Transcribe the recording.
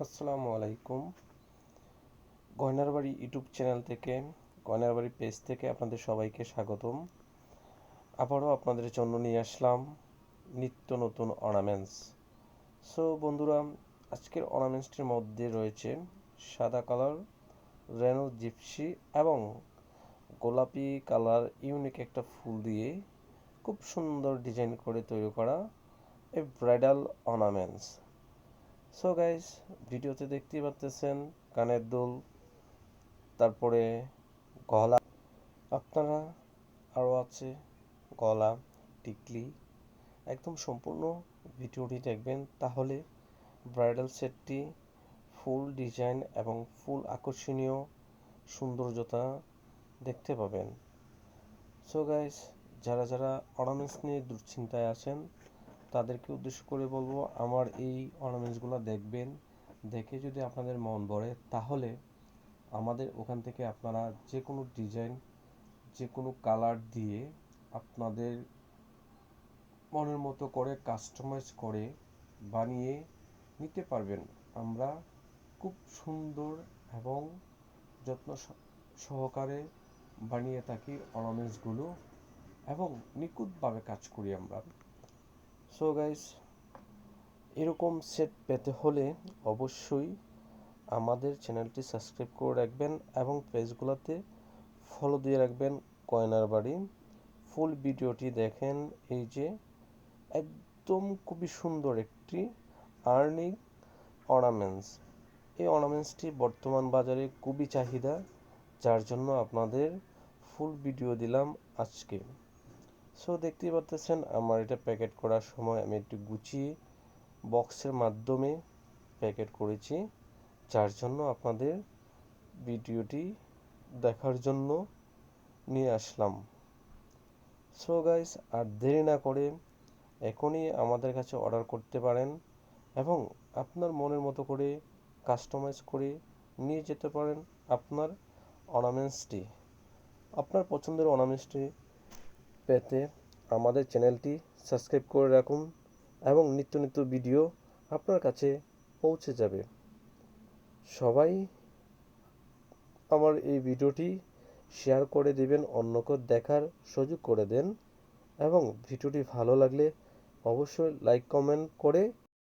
আসসালামু আলাইকুম। গয়নার বাড়ি ইউটিউব চ্যানেল থেকে, গয়নার বাড়ি পেজ থেকে আপনাদের সবাইকে স্বাগতম। আবারও আপনাদের জন্য নিয়ে আসলাম নিত্য নতুন অর্নামেন্টস। বন্ধুরা, আজকের অর্নামেন্টসটির মধ্যে রয়েছে সাদা কালার, রেনো জিপসি এবং গোলাপি কালার ইউনিক একটা ফুল দিয়ে খুব সুন্দর ডিজাইন করে তৈরি করা এই ব্রাইডাল অর্নামেন্টস। গাইস, ভিডিওতে দেখতেই পাচ্ছেন কানের দুল, তারপরে গলা, আপনারা আরও আছে গলা, টিকলি। একদম সম্পূর্ণ ভিডিওটি দেখবেন, তাহলে ব্রাইডাল সেটটি ফুল ডিজাইন এবং ফুল আকর্ষণীয় সৌন্দর্যতা দেখতে পাবেন। গাইস, যারা যারা অর্নামেন্টস নিয়ে দুশ্চিন্তায় আছেন তাদেরকে উদ্দেশ্য করে বলবো, আমার এই অর্নামেন্টসগুলো দেখবেন। দেখে যদি আপনাদের মন ভরে, তাহলে আমাদের ওখান থেকে আপনারা যে কোনো ডিজাইন, যে কোনো কালার দিয়ে আপনাদের মনের মতো করে কাস্টমাইজ করে বানিয়ে নিতে পারবেন। আমরা খুব সুন্দর এবং যত্ন সহকারে বানিয়ে থাকি অর্নামেন্টসগুলো এবং নিখুঁতভাবে কাজ করি আমরা। গাইস, এরকম সেট পেতে হলে অবশ্যই আমাদের চ্যানেলটি সাবস্ক্রাইব করে রাখবেন এবং পেজগুলোতে ফলো দিয়ে রাখবেন। গয়নার বাড়ি ফুল ভিডিওটি দেখেন। এই যে একদম খুবই সুন্দর একটি আর্নিং অর্নামেন্টস। এই অর্নামেন্টসটি বর্তমান বাজারে খুবই চাহিদা, যার জন্য আপনাদের ফুল ভিডিও দিলাম আজকে। দেখতেই পাচ্ছেন, আমার এটা প্যাকেট করার সময় আমি একটু গুছিয়ে বক্সের মাধ্যমে প্যাকেট করেছি, যার জন্য আপনাদের ভিডিওটি দেখার জন্য নিয়ে আসলাম। গাইস, আর দেরি না করে এখনই আমাদের কাছে অর্ডার করতে পারেন এবং আপনার মনের মতো করে কাস্টমাইজ করে নিয়ে যেতে পারেন আপনার অর্নামেন্টসটি। আপনার পছন্দের অর্নামেন্টসটি পেতে আমাদের চ্যানেলটি সাবস্ক্রাইব করে রাখুন এবং নিত্য নিত্য ভিডিও আপনার কাছে পৌঁছে যাবে। সবাই আমার এই ভিডিওটি শেয়ার করে দিবেন, অন্যকে দেখার সুযোগ করে দেন এবং ভিডিওটি ভালো লাগলে অবশ্যই লাইক কমেন্ট করে